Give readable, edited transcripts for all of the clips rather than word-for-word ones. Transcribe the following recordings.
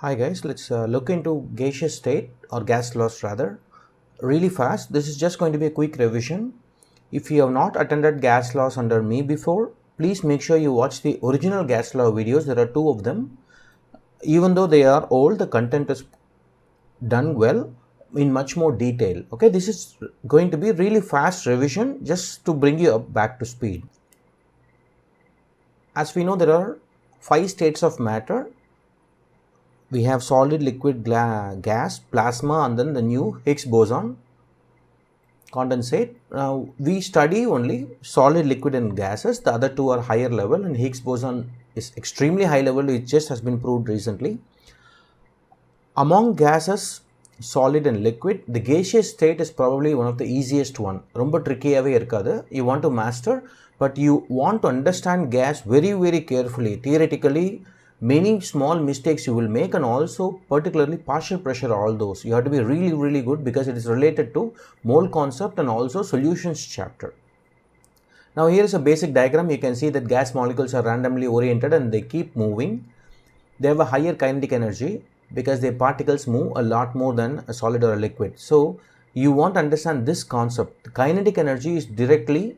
Hi guys, let's look into gaseous state or gas laws rather really fast. This is just going to be a quick revision. If you have not attended gas laws under me before, please make sure you watch the original gas law videos. There are two of them. Even though they are old, the content is done well in much more detail. Okay, this is going to be really fast revision just to bring you up back to speed. As we know, there are 5 states of matter. We have solid, liquid, gas, plasma, and then the new Higgs boson, condensate. Now we study only solid, liquid and gases. The other two are higher level, and Higgs boson is extremely high level. It just has been proved recently. Among gases, solid and liquid, the gaseous state is probably one of the easiest one. ரொம்ப ட்ரிக்கியாகவே இருக்காது. You want to master, but you want to understand gas very carefully. Theoretically, many small mistakes you will make, and also particularly partial pressure, all those. You have to be really good because it is related to mole concept and also solutions chapter. Now here is a basic diagram. You can see that gas molecules are randomly oriented and they keep moving. They have a higher kinetic energy because their particles move a lot more than a solid or a liquid. So you want to understand this concept. The kinetic energy is directly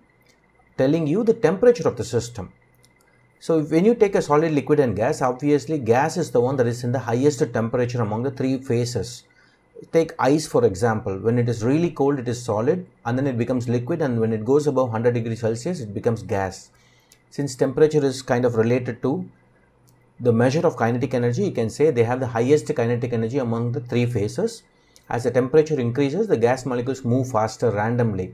telling you the temperature of the system. So when you take a solid, liquid and gas, obviously gas is the one that is in the highest temperature among the three phases. Take ice for example. When it is really cold, it is solid, and then it becomes liquid, and when it goes above 100 degrees Celsius, it becomes gas. Since temperature is kind of related to the measure of kinetic energy, you can say they have the highest kinetic energy among the three phases. As the temperature increases, the gas molecules move faster randomly.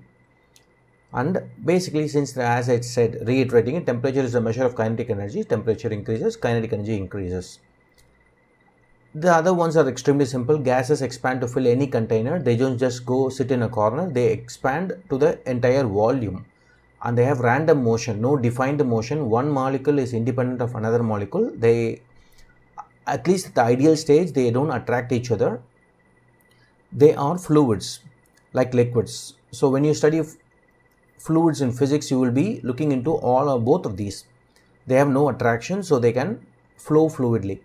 And basically, since as I said, reiterating it, temperature is a measure of kinetic energy. Temperature increases, kinetic energy increases. The other ones are extremely simple. Gases expand to fill any container. They don't just go sit in a corner. They expand to the entire volume. And they have random motion, no defined motion. One molecule is independent of another molecule. They, at least at the ideal stage, they don't attract each other. They are fluids like liquids. So when you study fluids in physics, you will be looking into all or both of these. They have no attraction, so they can flow fluidly.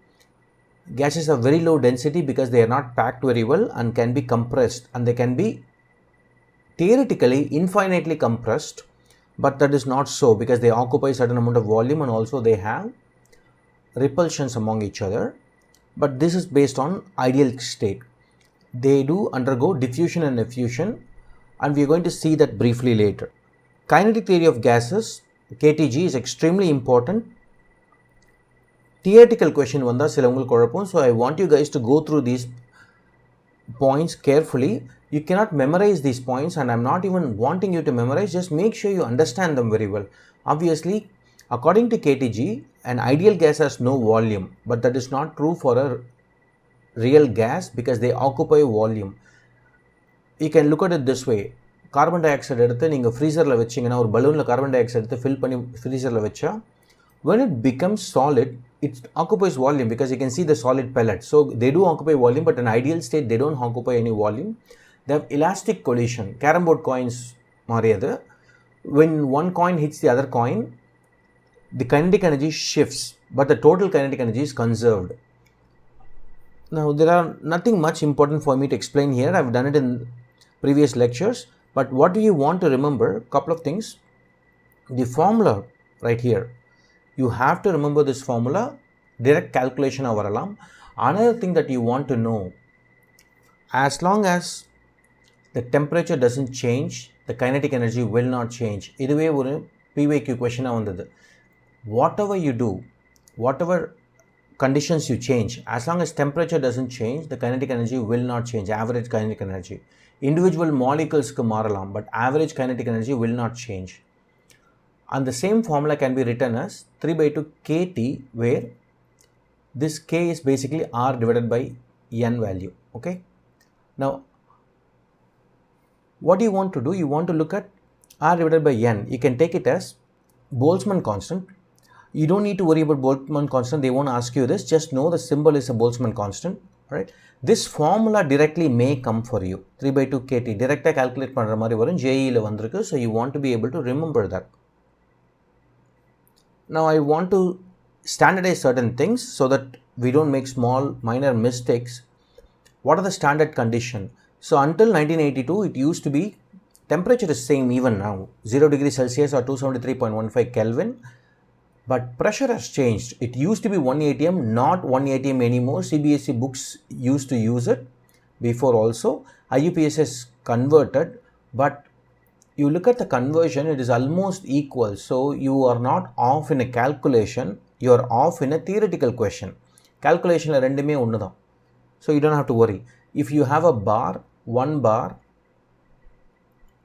Gases have very low density because they are not packed very well and can be compressed, and they can be theoretically infinitely compressed, but that is not so because they occupy a certain amount of volume, and also they have repulsions among each other. But this is based on ideal state. They do undergo diffusion and effusion, and we are going to see that briefly later. Kinetic theory of gases, KTG, is extremely important. Theoretical question vanda sila ungalku kuழப்பம். So I want you guys to go through these points carefully. You cannot memorize these points, and I'm not even wanting you to memorize. Just make sure you understand them very well. Obviously, according to KTG, an ideal gas has no volume, but that is not true for a real gas because they occupy volume. You can look at it this way. Carbon dioxide எடுத்து நீங்கள் ஃப்ரீசரில் வச்சிங்கன்னா, ஒரு பலூனில் carbon di oxide எடுத்து fill பண்ணி ஃப்ரீசரில் வச்சா, when it becomes solid, it occupies volume because you can see the solid pellet. So they do occupy volume, but in ideal state, they don't occupy any volume. They have elastic collision. Carom board coins மாறியது. When one coin hits the other coin, the kinetic energy shifts, but the total kinetic energy is conserved. Now there are nothing much important for me to explain here. I've done it in previous lectures, but what do you want to remember? Couple of things. The formula right here, you have to remember this formula. Direct calculation avaralam. Another thing that you want to know, as long as the temperature doesn't change, the kinetic energy will not change. இதுவே ஒரு PYQ question வந்தது. Whatever you do, whatever conditions you change, as long as temperature doesn't change, the kinetic energy will not change. Average kinetic energy, individual molecules ku மாறலாம், but average kinetic energy will not change. And the same formula can be written as 3/2 kT, where this k is basically R divided by n value. Okay, now what do you want to do? You want to look at R divided by n. You can take it as Boltzmann constant. You don't need to worry about Boltzmann constant. They won't ask you this. Just know the symbol is a Boltzmann constant. Right? This formula directly may come for you. 3/2 kT directly calculate பண்ற மாதிரி வரும். JEE ல வந்திருக்கு. So you want to be able to remember that. Now I want to standardize certain things so that we don't make small minor mistakes. What are the standard condition? So until 1982, it used to be temperature is same even now, 0 degrees Celsius or 273.15 Kelvin, but pressure has changed. It used to be 1 atm, not 1 atm anymore. CBSE books used to use it before also. IUPAC is converted, but you look at the conversion, it is almost equal. So you are not off in a calculation, you are off in a theoretical question. Calculation la rendume onnu dhaan. So you don't have to worry. If you have a bar, 1 bar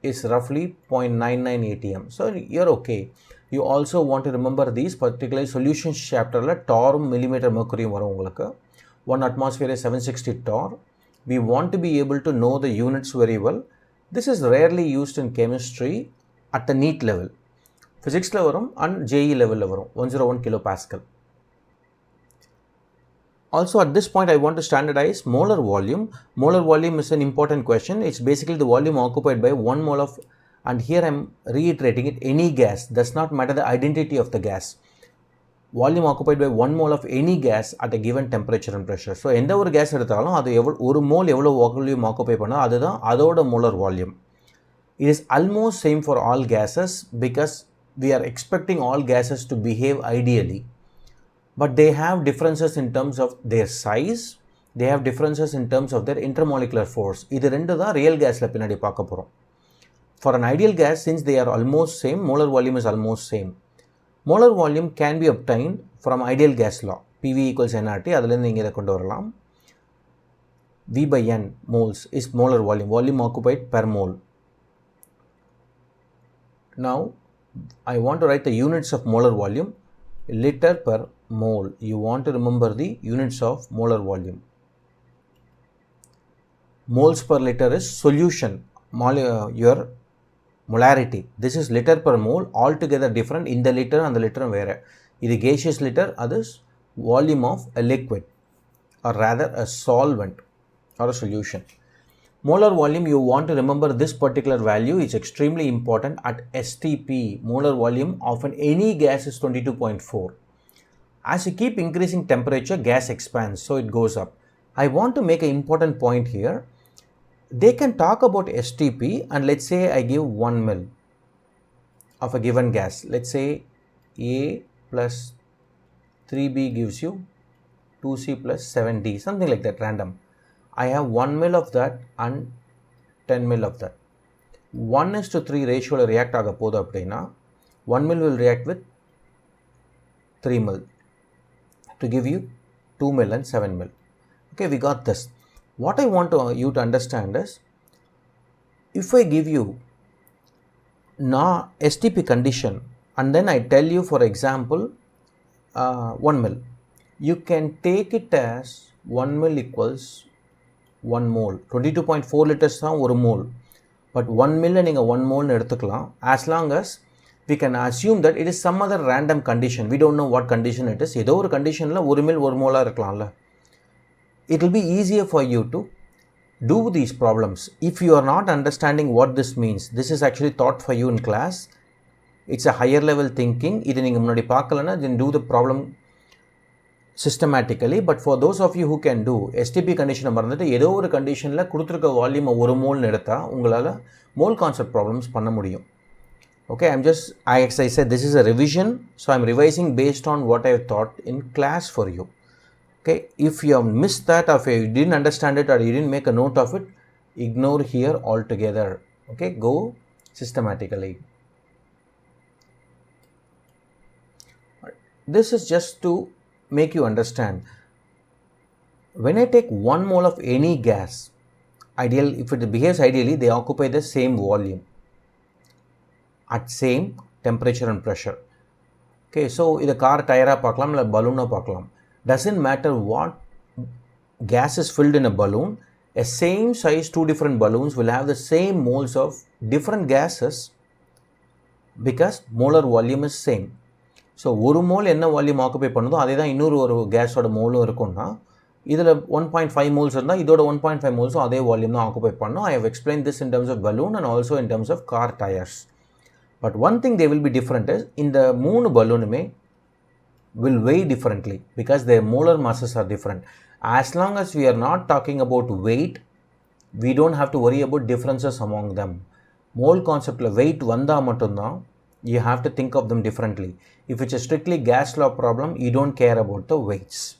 is roughly 0.99 atm. So you're okay. You also want to remember these, particularly solutions chapter la torr millimeter mercury varum ungalku. 1 atmosphere is 760 torr. We want to be able to know the units very well. This is rarely used in chemistry at the NEET level. Physics la varum and JEE level la varum 101 kilopascal. Also at this point I want to standardize molar volume. Molar volume is an important question. It's basically the volume occupied by 1 mole of, and here I am reiterating it, any gas. Does not matter the identity of the gas. Volume occupied by 1 mole of any gas at a given temperature and pressure. So எந்த ஒரு case எடுத்தாலும் அது ஒரு mole எவ்வளோ volume occupy பண்ணால் அதுதான் அதோட molar volume. It is almost same for all gases because we are expecting all gases to behave ideally. But they have differences in terms of their size, they have differences in terms of their intermolecular force. இது ரெண்டு தான் real கேஸில் பின்னாடி பார்க்க போகிறோம். For an ideal gas, since they are almost same, molar volume is almost same. Molar volume can be obtained from ideal gas law. PV equals nRT, அதிலிருந்து நீங்கள் இதை கொண்டு வரலாம். V by N moles is molar volume, volume occupied per mole. Now, I want to write the units of molar volume, liter per mole. You want to remember the units of molar volume. Moles per liter is solution, your molarity. This is liter per mole, altogether different. In the liter and the liter vera. This is gaseous liter, that is volume of a liquid, or rather a solvent or a solution. Molar volume, you want to remember this particular value is extremely important at STP. Molar volume of any gas is 22.4. As you keep increasing temperature, gas expands, so it goes up. I want to make an important point here. They can talk about STP and let's say I give 1 ml of a given gas. Let's say A plus 3B gives you 2C plus 7D, something like that, random. I have 1 ml of that and 10 ml of that. 1:3 ratio la react aga podu appadina 1 ml will react with 3 ml to give you 2 ml and 7 ml. Okay, we got this. What I want you to understand is, if I give you STP condition and then I tell you, for example, 1 ml, you can take it as 1 ml equals 1 mole. 22.4 liters தான் ஒரு mole. But 1 ml நீங்கள் 1 mole எடுத்துக்கலாம், as long as we can assume that it is some other random condition. We don't know what condition it is. ஏதோ ஒரு conditionல 1 ml 1 mole இருக்கலாம்ல. It will be easier for you to do these problems. If you are not understanding what this means, this is actually taught for you in class. It's a higher level thinking. இது நீங்கள் முன்னாடி பார்க்கலன்னா then do the problem systematically. But for those of you who can do STP condition மறந்துட்டு ஏதோ ஒரு கண்டிஷனில் கொடுத்துருக்க volume ஒரு மோல்னு எடுத்தால் உங்களால் மோல் கான்செப்ட் ப்ராப்ளம்ஸ் பண்ண முடியும். Okay, as I said, this is a revision, so I'm revising based on what I have taught in class for you. Okay, if you have missed that, or if you didn't understand it or you didn't make a note of it, ignore here altogether. Okay, go systematically. This is just to make you understand. When I take 1 mole of any gas, if it behaves ideally, they occupy the same volume at same temperature and pressure. Okay, so either car tire paakalam illa balloon paakalam. Doesn't matter what gas is filled in a balloon, a same size 2 different balloons will have the same moles of different gases because molar volume is same. So ஒரு mole என்ன volume occupy பண்ணுதோ அதே தான் இன்னொரு ஒரு கேஸோட மோலும் இருக்கும்னா இதில் 1.5 moles இருந்தால் இதோட 1.5 moleஸும் அதே வால்யூம் தான் ஆக்குபை பண்ணும். I have explained this in terms of balloon and also in terms of car tires. But one thing they will be different is, இந்த 3 பலூனுமே will weigh differently because their molar masses are different. As long as we are not talking about weight, we don't have to worry about differences among them. Mole concept weight vanda mattumda, you have to think of them differently. If it's a strictly gas law problem, you don't care about the weights.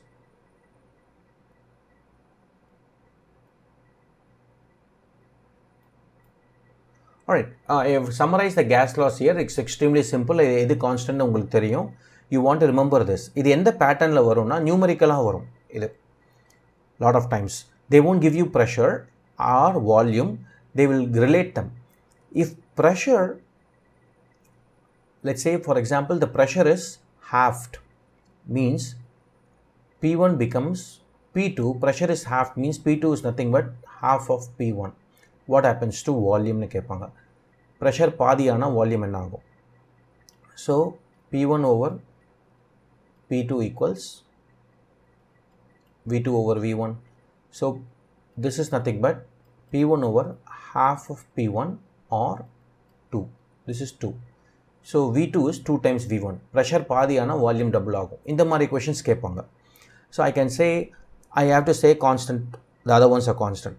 Alright, I have summarized the gas laws here. It's extremely simple. This constant உங்களுக்கு தெரியும். You want to remember this. இது எந்த பேட்டர்னில் வரும்னா நியூமரிக்கலாக வரும். இது lot of times they won't give you pressure or volume, they will relate them. If pressure, let's say for example the pressure is halved, means P1 becomes P2, pressure is halved means P2 is nothing but half of P1. What happens to volume nu kepanga, pressure பாதியான volume என்ன ஆகும்? So P1 over P2 equals V2 over V1. So this is nothing but P1 over half of P1 or 2. This is 2. So V2 is 2 times V1. Pressure பாதியான volume double ஆகும். இந்த மாதிரி questions கேட்பாங்க. So I can say, I have to say constant, the other ones are constant.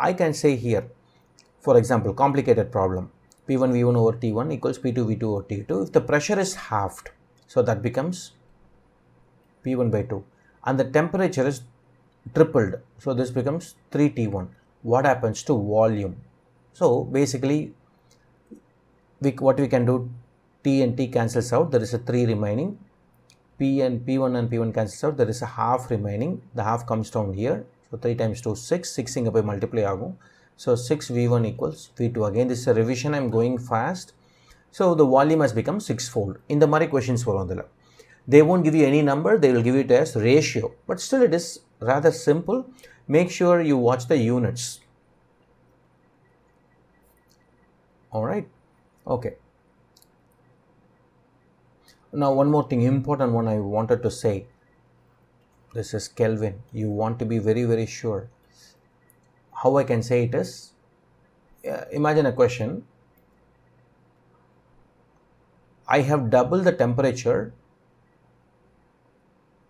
I can say here, for example, complicated problem, P1 V1 over T1 equals P2 V2 over T2. If the pressure is halved, so that becomes P1 by 2. And the temperature is tripled, so this becomes 3T1. What happens to volume? So basically, what we can do, T and T cancels out, there is a 3 remaining. P1 and P1 cancels out, there is a half remaining. The half comes down here, so 3 times 2 6, 6 inga poi multiply agum. So 6 V1 equals V2. Again this is a revision, I am going fast. So the volume has become 6-fold. In the mari questions varum adula, they won't give you any number, they will give it as ratio, but still it is rather simple. Make sure you watch the units. Alright, okay. Now one more thing, important one I wanted to say. This is Kelvin. You want to be very, very sure. How I can say it is, imagine a question. I have doubled the temperature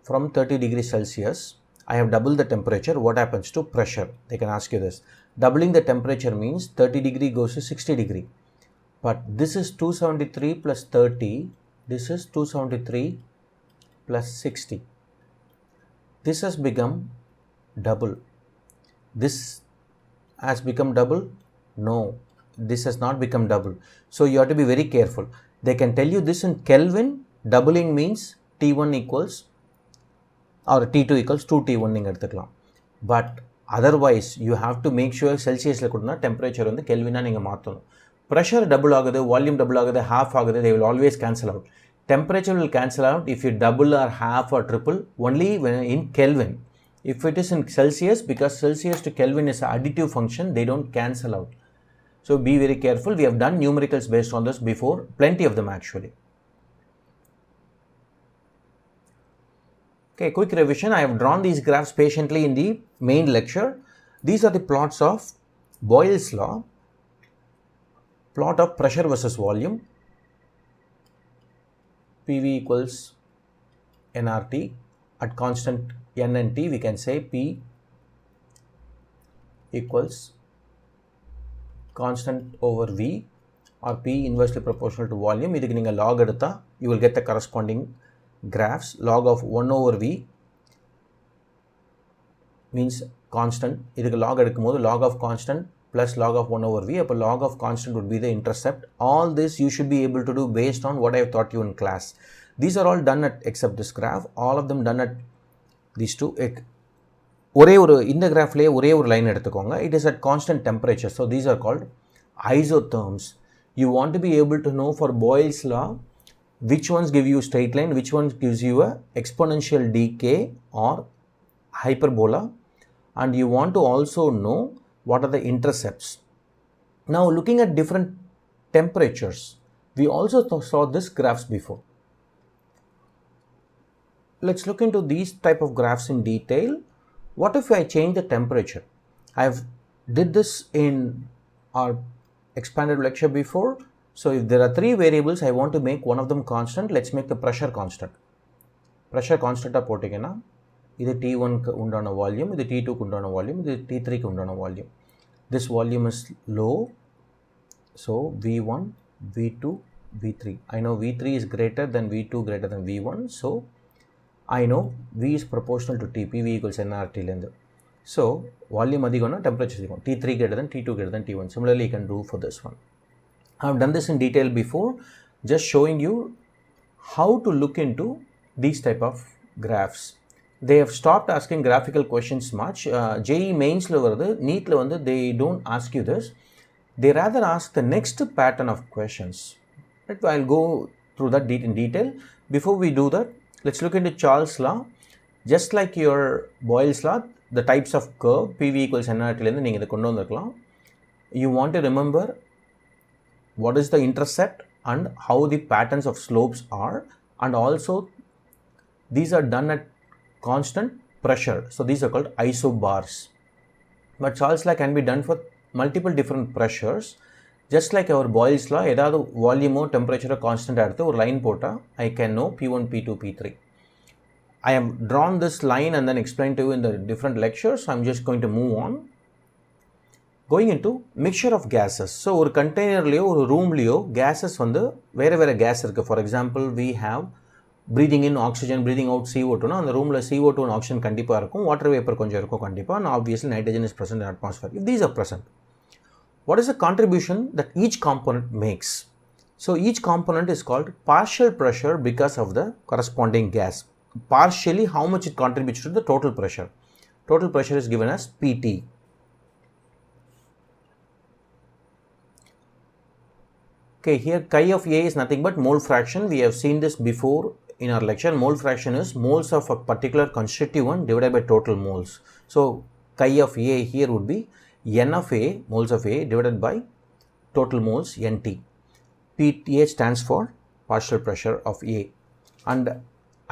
from 30 degrees Celsius. I have doubled the temperature. What happens to pressure? They can ask you this. Doubling the temperature means 30 degree goes to 60 degree. But this is 273 plus 30. This is 273 plus 60. This has become double. This has become double? No, this has not become double. So you have to be very careful. They can tell you this in Kelvin. Doubling means T1 equals or T2 equals 2T1 நீங்க எடுத்துக்கலாம். But otherwise you have to make sure Celsiusல கொடுத்தா temperature வந்து Kelvin நீங்க மாற்றணும். Pressure double ஆகுது, volume double ஆகுது, half ஆகுது, they will always cancel out. Temperature will cancel out if you double or half or triple only when in Kelvin. If it is in Celsius, because Celsius to Kelvin is an additive function, they don't cancel out. So be very careful. We have done numericals based on this before, plenty of them actually. Okay, quick revision. I have drawn these graphs patiently in the main lecture. These are the plots of Boyle's law. Plot of pressure versus volume. PV equals nRT. At constant n and t, we can say P equals constant over V or P inversely proportional to volume. இதுக்கு நீங்க log எடுத்தா, you will get the corresponding graphs. Log of 1 over V means constant. இதுக்கு log எடுக்கும்போது log of constant plus log of 1 over V. அப்போ log of constant would be the intercept. All this you should be able to do based on what I have taught you in class. These are all done at, except this graph, all of them done at these two. ஒரே ஒரு இந்த கிராஃப்லேயே ஒரே ஒரு line எடுத்துக்கோங்க. It is at constant temperature. So these are called isotherms. You want to be able to know for Boyle's law which ones give you straight line, which ones gives you a exponential decay or hyperbola, and you want to also know what are the intercepts. Now looking at different temperatures, we also saw this graphs before. Let's look into these type of graphs in detail. What if I change the temperature? I have did this in our expanded lecture before. So if there are 3 variables, I want to make one of them constant. Let's make the pressure constant. Pressure கான்ஸ்டண்ட்டாக போட்டிங்கன்னா இது T1க்கு உண்டான volume, இது T2க்கு உண்டான volume, இது T3க்கு உண்டான volume. This volume is low, so V1, V2, V3. I know V3 is greater than V2 greater than V1, so I know V is proportional to T, PV equals nRT. So volume அதிகம்னா temperature அதிகம். T3 greater than T2 greater than T1. Similarly, you can do for this one. I have done this in detail before, just showing you how to look into these type of graphs. They have stopped asking graphical questions much. JEE mains-la varudhu, NEET-la vandu they don't ask you this. They rather ask the next pattern of questions. Right? I'll go through that in detail. Before we do that, let's look into Charles' law. Just like your Boyle's law, the types of curve, PV equals nRT, நீங்கள் இதை கொண்டு வந்திருக்கலாம். You want to remember what is the intercept and how the patterns of slopes are, and also these are done at constant pressure. So these are called isobars. But Charles' law can be done for multiple different pressures. Just like our Boyle's law, ஏதாவது வால்யூமோ டெம்பரேச்சரோ constant எடுத்து ஒரு line போட்டால் I can know P1, P2, P3. I have drawn this line and then explained to you in the different lectures. I'm just going to move on. Going into mixture of gases. So ஒரு கண்டெய்னர்லையோ ஒரு ரூம்லையோ gases வந்து வேறு வேறு case இருக்குது. For example we have breathing in oxygen, breathing out CO2. அந்த ரூமில் CO2 and oxygen கண்டிப்பாக இருக்கும், வாட்டர் வேப்பர் கொஞ்சம் இருக்கும் கண்டிப்பாக, and obviously nitrogen is present in atmosphere. If these are present, what is the contribution that each component makes? So each component is called partial pressure because of the corresponding gas. Partially, how much it contributes to the total pressure. Total pressure is given as PT. Okay, here chi of A is nothing but mole fraction. We have seen this before in our lecture. Mole fraction is moles of a particular constituent divided by total moles. So chi of A here would be N of A, moles of A, divided by total moles NT. PTA stands for partial pressure of A. And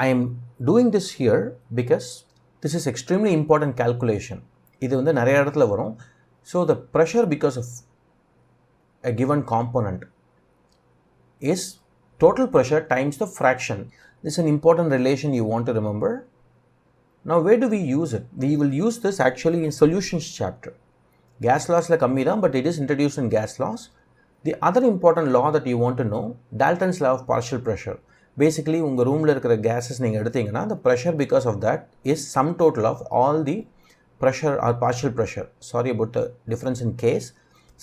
I am doing this here because this is extremely important calculation. இது வந்து நிறைய இடத்துல வரும். So the pressure because of a given component is total pressure times the fraction. This is an important relation you want to remember. Now where do we use it? We will use this actually in solutions chapter. Gas laws la kammi dhaan, but it is introduced in gas laws. The other important law that you want to know, Dalton's law of partial pressure. Basically உங்கள் ரூமில் இருக்கிற gases நீங்கள் எடுத்தீங்கன்னா the pressure because of that is sum total of all the pressure or partial pressure. Sorry about the difference in case.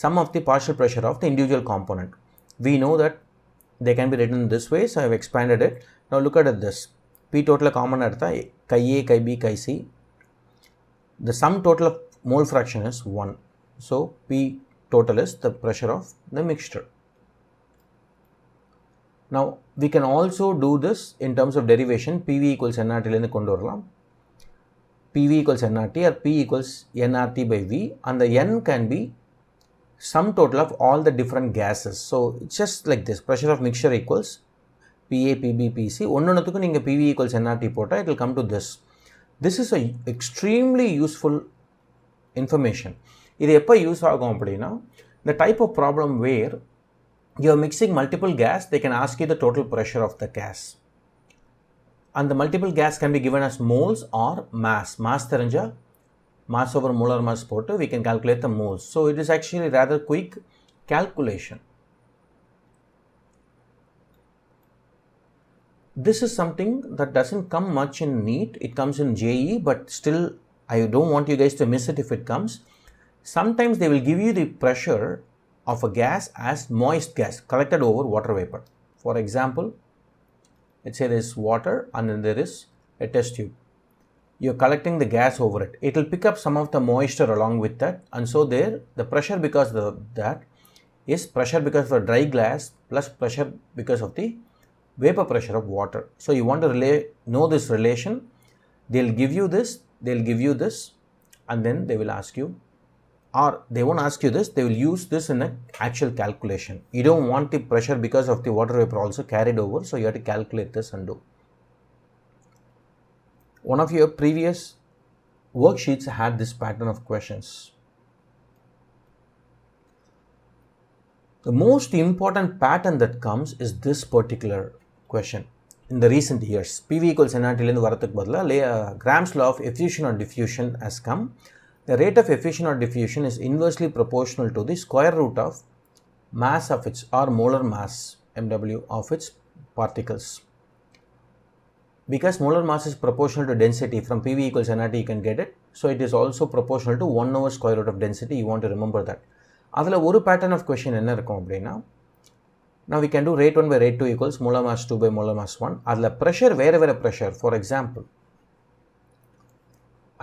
Sum of the partial pressure of the individual component. We know that they can be written this way, so I have expanded it. Now look at this. P total common எடுத்தா chi A, chi B, chi C. The sum total of mole fraction is 1. So P total is the pressure of the mixture. Now we can also do this in terms of derivation. PV equals nRT லேருந்து கொண்டு வரலாம். PV equals nRT or P equals nRT by V, and the N can be sum total of all the different gases. So it's just like this. Pressure of mixture equals PA, PB, PC. ஒன்னொன்னுத்துக்கும் நீங்கள் PV equals nRT போட்டால் it will come to this. This is a extremely useful information. இது எப்போ use ஆகும் அப்படின்னா, the type of problem where you are mixing multiple gas, they can ask you the total pressure of the gas. And the multiple gas can be given as moles or mass. Mass தெரிஞ்சா mass over molar mass போட்டு we can calculate the moles. So it is actually rather quick calculation. This is something that doesn't come much in NEET. It comes in JEE, but still I don't want you guys to miss it if it comes. Sometimes they will give you the pressure of a gas as moist gas collected over water vapor. For example, let's say there is water and then there is a test tube. You're collecting the gas over it. It will pick up some of the moisture along with that, and so there the pressure because of that is pressure because of the dry glass plus pressure because of the vapor pressure of water. So you want to know this relation. They'll give you this, and then they will ask you, or they won't ask you this, they will use this in an actual calculation. You don't want the pressure because of the water vapor also carried over, so you have to calculate this and do. One of your previous worksheets had this pattern of questions. The most important pattern that comes is this particular question. in the recent years. PV equals nRT லேருந்து வரதுக்கு பதிலாக Gram's law of effusion or diffusion has come. The rate of effusion or diffusion is inversely proportional to the square root of mass of its or molar mass mW of its particles. Because molar mass is proportional to density, from PV equals nRT you can get it. So it is also proportional to 1 over square root of density. You want to remember that. அதில் ஒரு pattern of question என்ன இருக்கும் அப்படின்னா, now we can do rate 1 by rate 2 equals molar mass 2 by molar mass 1. அதில் pressure வேறு pressure. For example,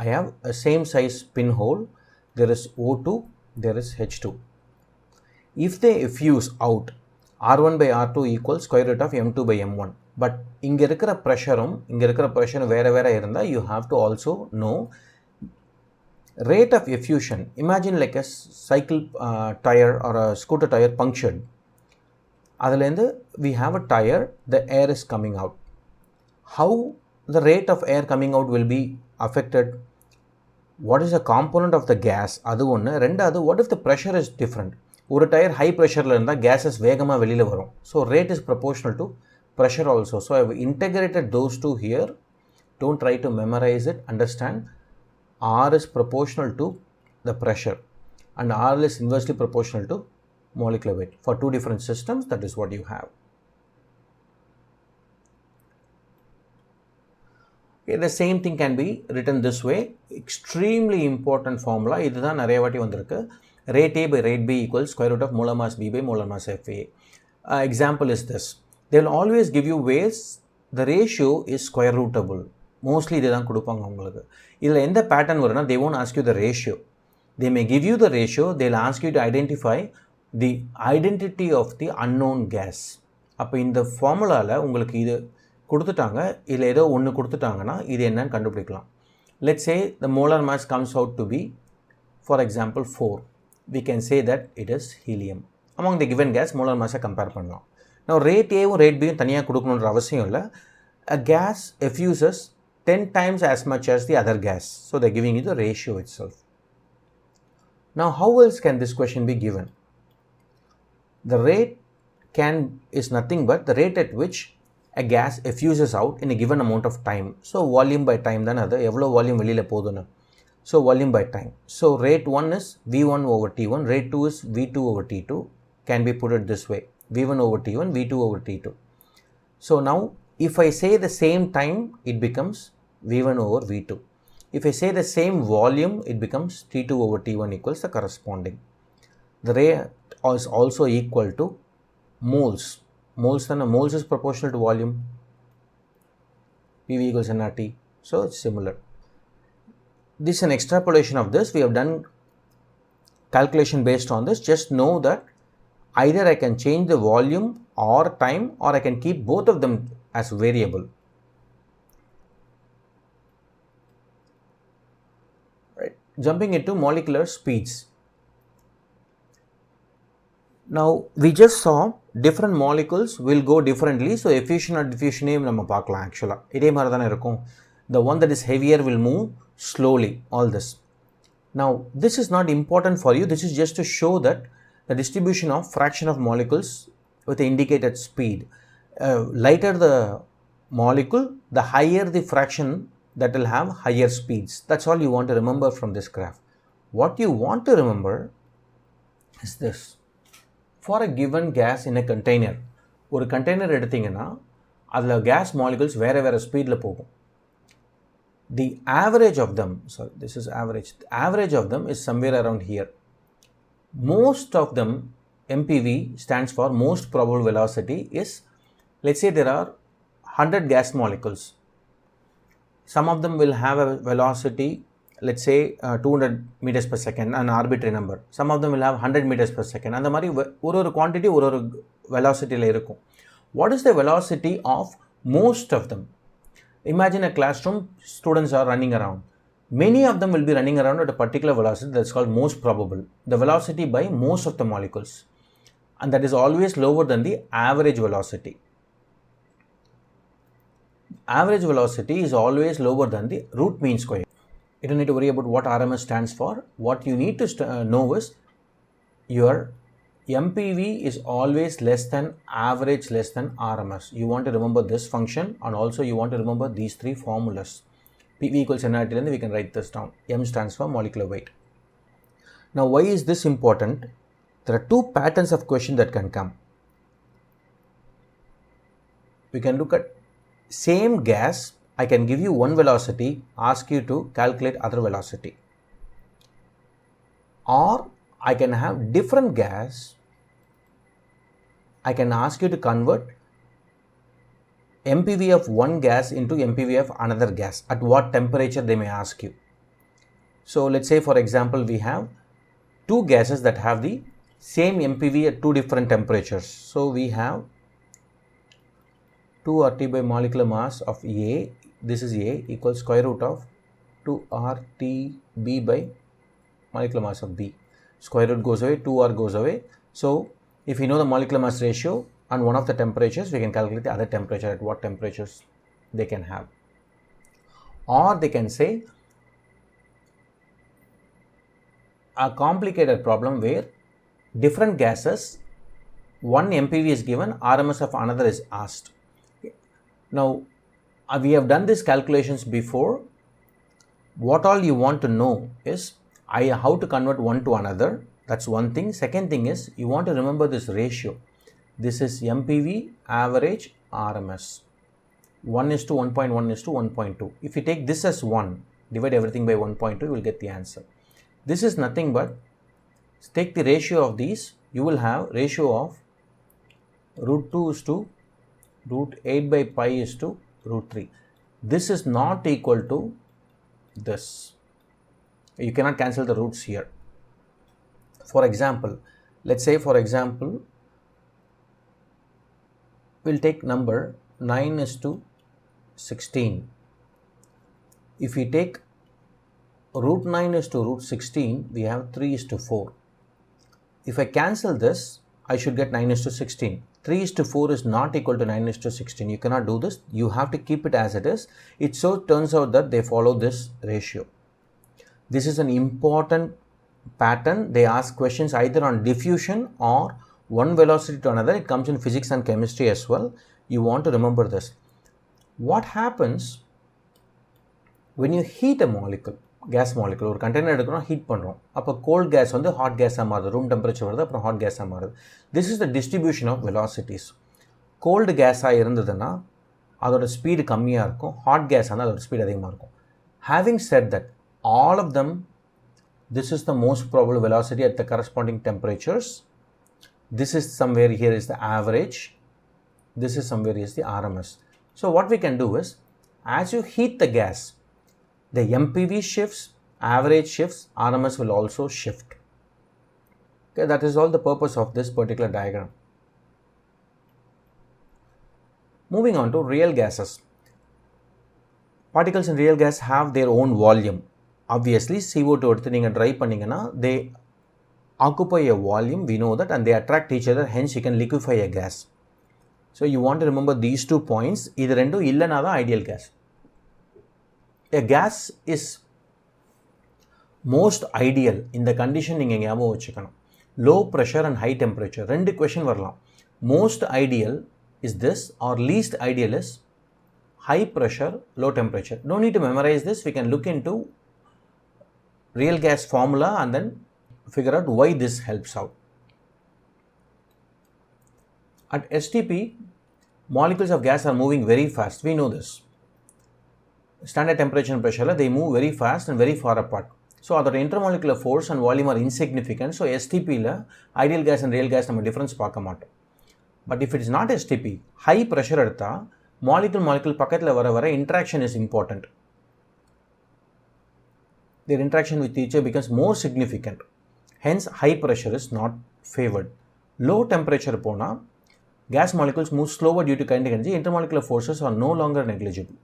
I have a same size pinhole. There is O2, there is H2. If they effuse out, R1 by R2 equals square root of M2 by M1. But இங்க இருக்கிற pressure வேறு இருந்தால் you have to also know rate of effusion. Imagine like a cycle tire or a scooter tire punctured. அதிலேருந்து we have a tire, the air is coming out. How the rate of air coming out will be affected? What is the component of the gas? அது ஒன்று. ரெண்டாவது, what if the pressure is different? ஒரு tyre high ப்ரெஷரில் இருந்தால் gases வேகமாக வெளியில் வரும். So rate is proportional to pressure also. So I have integrated those two here. Don't try to memorize it. Understand, R is proportional to the pressure and R is inversely proportional to molecular weight. For two different systems, that is what you have. Okay, the same thing can be written this way. Extremely important formula. இதுதான் நிறைய வாட்டி வந்திருக்கு. Rate A by rate B equals square root of molar mass B by molar mass FA. Example is this. They will always give you ways the ratio is square rootable. Mostly இதுதான் கொடுப்பாங்க உங்களுக்கு. இதில் எந்த pattern வரும்னா, they won't ask you the ratio. They may give you the ratio. They will ask you to identify the identity of the unknown gas. அப்போ இந்த ஃபார்முலாவில் உங்களுக்கு இது கொடுத்துட்டாங்க, இதில் ஏதோ ஒன்று கொடுத்துட்டாங்கன்னா இது என்னன்னு கண்டுபிடிக்கலாம். Let's say the molar mass comes out to be, for example, 4. We can say that it is helium. Among the given gas, molar mass compare பண்ணலாம். Now rate A rate B தனியாக கொடுக்கணுன்ற அவசியம் இல்லை. A gas effuses 10 times as much as the other gas. So they're giving you the ratio itself. Now how else can this question be given? The rate is nothing but the rate at which a gas effuses out in a given amount of time. So volume by time தான் அது, எவ்வளோ volume வெளியில் போகுதுன்னு. So volume by time. So rate 1 is V1 over T1, rate 2 is V2 over T2. Can be put it this way, V1 over T1, V2 over T2. So now if I say the same time, it becomes V1 over V2. If I say the same volume, it becomes T2 over T1 equals the corresponding. The rate is also equal to moles. Moles is proportional to volume. PV equals nRT. So it's similar. This is an extrapolation of this. We have done calculation based on this. Just know that either I can change the volume or time, or I can keep both of them as variable. Right. Jumping into molecular speeds. Now we just saw different molecules will go differently. So effusion or diffusion நம்ம பார்க்கலாம். Actually இதே மாதிரி தானே இருக்கும். The one that is heavier will move slowly, all this. Now this is not important for you. This is just to show that the distribution of fraction of molecules with the indicated speed. Lighter the molecule, the higher the fraction that will have higher speeds. That's all you want to remember from this graph. What you want to remember is this. For a given gas in a container, ஒரு container எடுத்தீங்கன்னா அதில் gas molecules வேறு ஸ்பீடில் போகும். The average of them, sorry, this is average. The average of them is somewhere around here. Most of them, MPV stands for most probable velocity, is, let's say there are 100 gas molecules. Some of them will have a velocity, let's say 200 meters per second, an arbitrary number. Some of them will have 100 meters per second. அந்த மாதிரி ஒரு quantity ஒரு velocityல இருக்கும். What is the velocity of most of them? Imagine a classroom, students are running around. Many of them will be running around at a particular velocity that's called most probable. The velocity by most of the molecules. And that is always lower than the average velocity. Average velocity is always lower than the root mean square. You don't need to worry about what RMS stands for. What you need to know is your MPV is always less than average less than RMS. You want to remember this function, and also you want to remember these three formulas. PV equals NRT, and we can write this down. M stands for molecular weight. Now, why is this important? There are two patterns of question that can come. We can look at same gas. I can give you one velocity, ask you to calculate other velocity. Or I can have different gas. I can ask you to convert MPV of one gas into MPV of another gas. At what temperature they may ask you. So let's say, for example, we have two gases that have the same MPV at two different temperatures. So we have 2 RT by molecular mass of A, this is A, equals square root of 2 RTB by molecular mass of B. Square root goes away, 2R goes away. So if we know the molecular mass ratio and one of the temperatures, we can calculate the other temperature, at what temperatures they can have. Or they can say a complicated problem where different gases, one MPV is given, RMS of another is asked. Now, we have done these calculations before. What all you want to know is how to convert one to another. That's one thing. Second thing is you want to remember this ratio. This is MPV average RMS. 1:1.1:1.2. If you take this as 1, divide everything by 1.2, you will get the answer. This is nothing but, take the ratio of these, you will have ratio of root 2 is to root 8 by pi is to root 3. This is not equal to this. You cannot cancel the roots here. For example, let's say for example, we'll take number 9:16. If we take root 9 to root 16, we have 3:4. If I cancel this, I should get 9:16. 3:4 is not equal to 9:16. You cannot do this. You have to keep it as it is. It so turns out that they follow this ratio. This is an important pattern. They ask questions either on diffusion or one velocity to another. It comes in physics and chemistry as well. You want to remember this. What happens when you heat a molecule? Gas molecule, ஒரு container எடுக்கிறோம், heat பண்ணுறோம். அப்போ gold case வந்து hot கேஸாக மாறுது, room temperature வருது, அப்புறம் hot கேஸாக மாறுது. This is the distribution of velocities. Cold கேஸாக இருந்ததுன்னா அதோட ஸ்பீடு கம்மியாக இருக்கும், ஹாட் கேஸாக இருந்தால் அதோட ஸ்பீடு அதிகமாக இருக்கும். Having set that, all of them, this is the most probable velocity at the corresponding temperatures. This is somewhere here is the average. This is somewhere is the RMS. So what we can do is, as you heat the gas, the MPV shifts, average shifts, RMS will also shift. Okay, that is all the purpose of this particular diagram. Moving on to real gases. Particles in real gas have their own volume. Obviously, CO2 எடுத்து நீங்கள் dry பண்ணிங்கன்னா, they occupy a volume, we know that, and they attract each other, hence you can liquefy a gas. So you want to remember these 2 points. இது ரெண்டும் இல்லைனா தான் ideal gas. A gas is most ideal in the condition நீங்கள் ஞாபகம் வச்சுக்கணும். Low pressure and high temperature. ரெண்டு question வரலாம். Most ideal is this, or least ideal is high pressure, low temperature. No need to memorize this. We can look into real gas formula and then figure out why this helps out. At STP, molecules of gas are moving very fast. We know this. Standard temperature and pressure, they move very fast and very far apart. So, அதோட intermolecular force and volume are insignificant. So, STP ideal gas and real gas நம்ம difference பார்க்க மாட்டோம். But if it is not STP, high pressure எடுத்தா molecule பக்கத்தில் வர interaction is important. Their interaction with each other becomes more significant. Hence, high pressure is not favored. Low temperature போனா gas molecules move slower due to kinetic energy. Intermolecular forces are no longer negligible.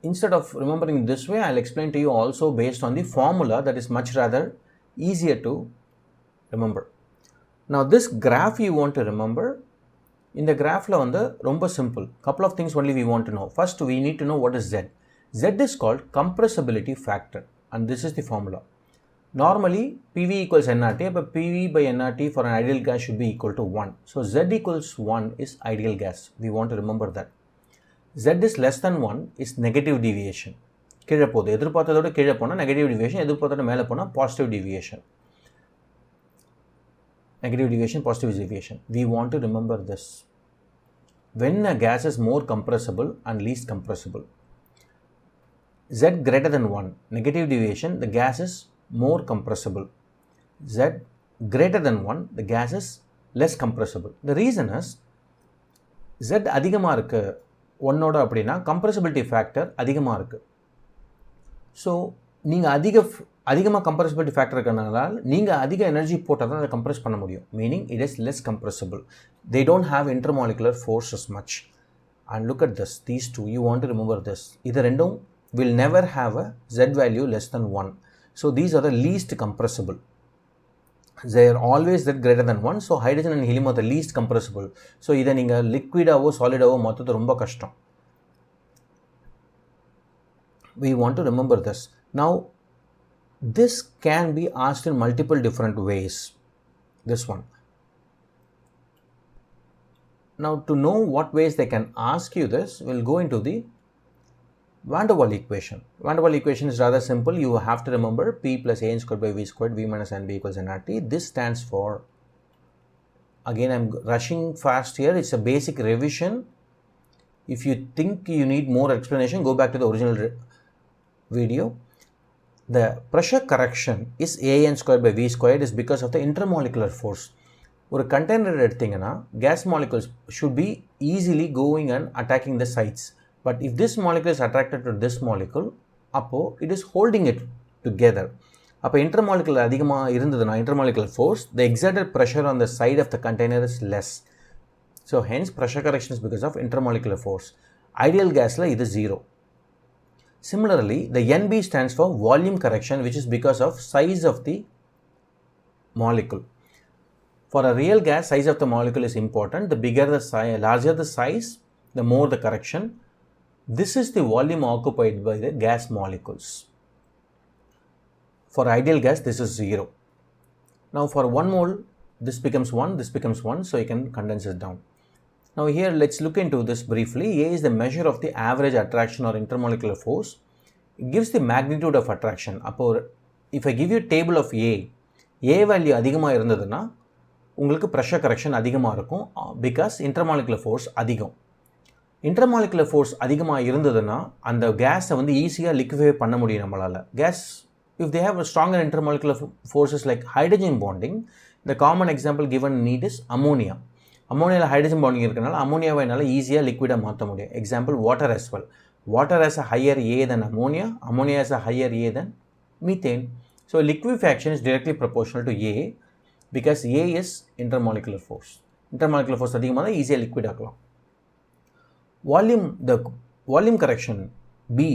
Instead of remembering this way, I'll explain to you also based on the formula that is much rather easier to remember. Now, this graph you want to remember. In the graph வந்து ரொம்ப simple. Couple of things only we want to know. First, we need to know what is Z. Z is called compressibility factor, and this is the formula. Normally, PV equals nRT, but PV by nRT for an ideal gas should be equal to 1. So, Z equals 1 is ideal gas. We want to remember that. Z is less than 1 is negative deviation. கீழே போகுது, எதிர்பார்த்ததோட கீழே போனால் negative deviation, எதிர்பார்த்தோட மேலே போனால் positive deviation. Negative deviation, positive deviation. We want to remember this. When a gas is more compressible and least compressible, Z greater than 1, negative deviation, the gas is more compressible. Z greater than 1, the gas is less compressible. The reason is, Z அதிகமாக இருக்கு 1ஓட அப்படின்னா compressibility factor அதிகமாக இருக்குது. So நீங்கள் அதிகமாக compressibility factor இருக்கிறதுனால நீங்கள் அதிக எனர்ஜி போட்டால் தான் அதை கம்ப்ரெஸ் பண்ண முடியும். Meaning it is less compressible. They don't have intermolecular force as much. And look at this, these two, you want to remember this. இது ரெண்டும் will never have a Z value less than 1. So these are the least compressible. They are always Z greater than 1. So hydrogen and helium are the least compressible. So இதை நீங்கள் லிக்விடாவோ சாலிடாவோ மொத்தத்தை ரொம்ப கஷ்டம். We want to remember this. Now, this can be asked in multiple different ways. This one. Now, to know what ways they can ask you this, we'll go into the van der Waals equation. Van der Waals equation is rather simple. You have to remember P plus A n squared by V squared, V minus NB equals nRT. This stands for, again I'm rushing fast here, it's a basic revision. If you think you need more explanation, go back to the original video. The pressure correction is A n squared by V squared is because of the intermolecular force. ஒரு container எடுத்தீங்கன்னா gas molecules should be easily going and attacking the sides. But if this molecule is attracted to this molecule, அப்போ it is holding it together. அப்போ intermolecular அதிகமாக இருந்ததுன்னா intermolecular force, the exerted pressure on the side of the container is less. So hence pressure correction is because of intermolecular force. Ideal gasல இது 0. Similarly, the NB stands for volume correction, which is because of size of the molecule. For a real gas, size of the molecule is important. The bigger the size, larger the size, the more the correction. This is the volume occupied by the gas molecules. For ideal gas, this is 0. Now for 1 mole, this becomes 1, this becomes 1, so you can condense it down. Now here let's look into this briefly. A is the measure of the average attraction or intermolecular force. It gives the magnitude of attraction. அப்போ if I give you a table of A value அதிகமாக இருந்ததுன்னா உங்களுக்கு pressure correction அதிகமாக இருக்கும் because intermolecular force அதிகம். Intermolecular force அதிகமாக இருந்ததுன்னா அந்த கேஸை வந்து ஈஸியாக liquefy பண்ண முடியும் நம்மளால். Gas, if they have a stronger intermolecular forces like hydrogen bonding, the common example given in need is ammonia. அம்மோனியாவில் ஹைட்ரஜன் பாண்டிங் இருக்கிறனால அம்மோனியாவை என்னால் ஈஸியாக லிக்விடாக மாற்ற முடியும். Example water as well. Water has a higher A than ammonia. Ammonia has a higher A than methane. So liquefaction is directly proportional to A because A is intermolecular force. Intermolecular force அதிகமாக தான் ஈஸியாக liquid ஆக்கலாம். The volume correction B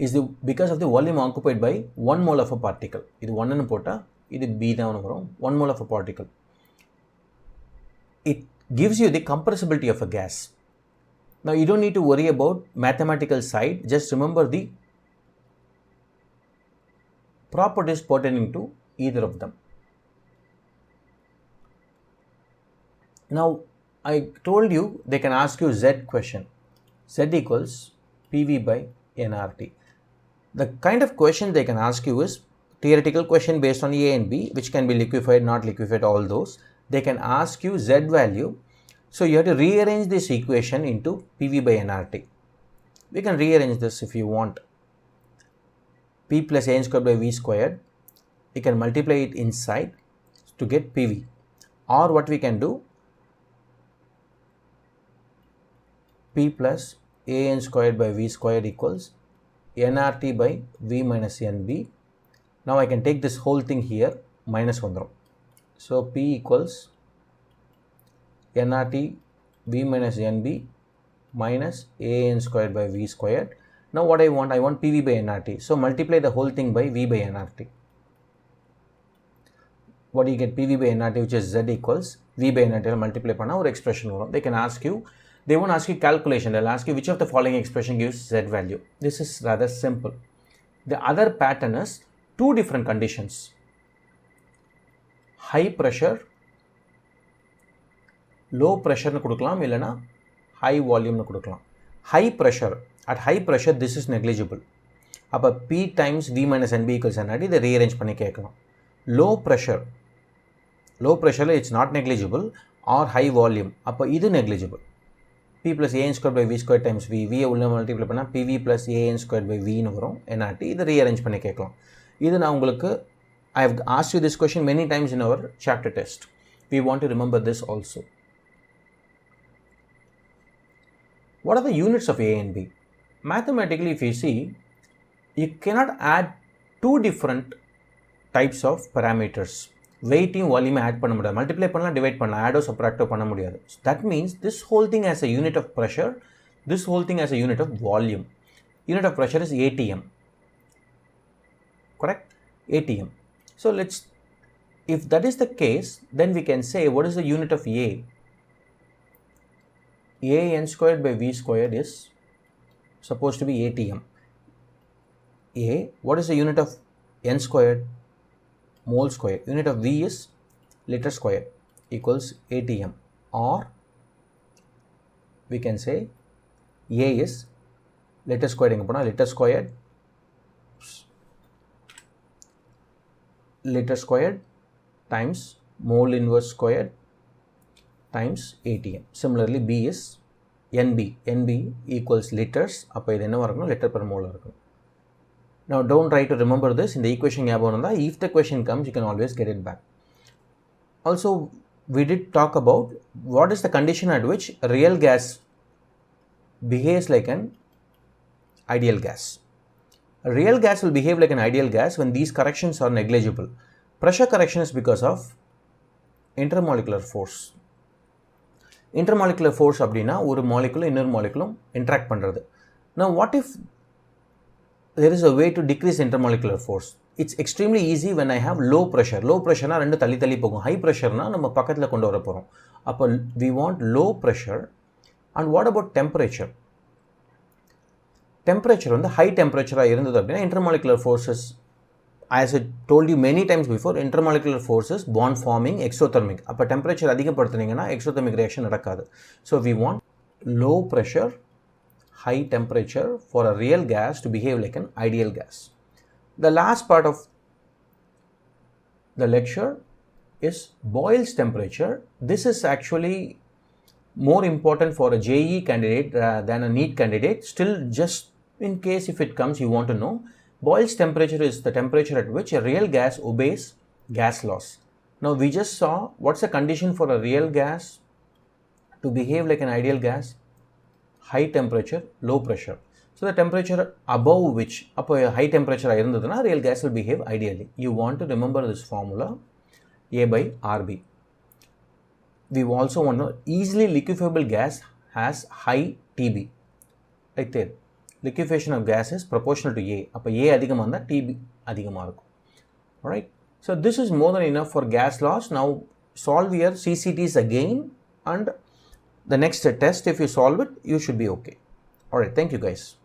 is because of the volume occupied by 1 mole of a particle. இது 1ன்னு போட்டால் இது B தான் வரும். 1 mole of a particle. It gives you the compressibility of a gas. Now you don't need to worry about mathematical side, just remember the properties pertaining to either of them. Now I told you they can ask you Z question. Z equals PV by nRT. The kind of question they can ask you is theoretical question based on A and B, which can be liquefied, not liquefied, all those. They can ask you Z value. So you have to rearrange this equation into PV by nRT. We can rearrange this if you want. P plus A n squared by V squared. You can multiply it inside to get PV. Or what we can do, P plus A n squared by V squared equals nRT by V minus NB. Now I can take this whole thing here, minus 1. So P equals nRT V minus NB minus A n squared by V squared. Now what I want PV by nRT. So multiply the whole thing by V by nRT. What do you get? PV by nRT, which is Z equals V by nRT. Multiply panna or expression. They can ask you, they won't ask you calculation. They'll ask you which of the following expression gives Z value. This is rather simple. The other pattern is two different conditions. high pressure, low pressure னு கொடுக்கலாம், இல்லைனா high volume னு கொடுக்கலாம். High pressure, at high pressure this is negligible. அப்போ P times V minus NB equals N இதை rearrange பண்ணி கேட்கலாம். Low pressure it's not negligible or high volume, அப்போ இது negligible. P plus AN squared by V squared times V, V உள்ள multiply பண்ணால் PV plus AN squared by V னு வரும். NRT இதை rearrange பண்ணி கேட்கலாம். இது நான் உங்களுக்கு I have asked you this question many times in our chapter test. We want to remember this also. What are the units of A and B? Mathematically, if you see, you cannot add two different types of parameters. Weighting, volume add பண்ண முடியாது. Multiply பண்ணலாம், divide பண்ணலாம், add or subtract பண்ண முடியாது. That means this whole thing has a unit of pressure, this whole thing has a unit of volume. Unit of pressure is ATM. Correct? ATM. So if that is the case, then we can say what is the unit of A? AN squared by V squared is supposed to be ATM. What is the unit of N squared? Mole square. Unit of V is liter square equals ATM, or we can say A is liter squared liter squared times mole inverse squared times ATM. Similarly, B is NB equals liters. அப்போ இது என்ன வரணும்? Liter per mole இருக்கணும். Now don't try to remember this. In the equation ஞாபகம் இருந்தா, if the question comes, you can always get it back. Also, we did talk about what is the condition at which real gas behaves like an ideal gas. A real gas will behave like an ideal gas when these corrections are negligible. Pressure correction is because of intermolecular force. Intermolecular force அப்படின்னா ஒரு molecule இன்னொரு molecule interact பண்ணுறது. Now what if there is a way to decrease intermolecular force? It's extremely easy when I have low pressure. Low pressure na rendu tali pogum. High pressure na நம்ம பக்கத்துல கொண்டு வர போறோம். அப்போ we want low pressure. And what about temperature? Temperature வந்து high temperature இருந்தது அப்படின்னா intermolecular forces, as I told you many times before, intermolecular forces bond forming exothermic. அப்போ temperature அதிகப்படுத்துனீங்கன்னா exothermic reaction நடக்காது. So we want low pressure, high temperature for a real gas to behave like an ideal gas. The last part of the lecture is Boyle's temperature. This is actually more important for a JEE candidate than a NEET candidate. Still, just in case if it comes, you want to know. Boyle's temperature is the temperature at which a real gas obeys gas laws. Now, we just saw what's the condition for a real gas to behave like an ideal gas? High temperature, low pressure. So, the temperature above which, high temperature real gas will behave ideally. You want to remember this formula, A by RB. We also want to know easily liquefiable gas has high TB. Right there. Liquefaction of gas is proportional to A. அப்போ A அதிகமாக இருந்தால் TB அதிகமாக இருக்கும். Alright. So this is more than enough for gas laws. Now solve your CCTs again, and the next test, if you solve it, you should be okay. Alright. Thank you guys.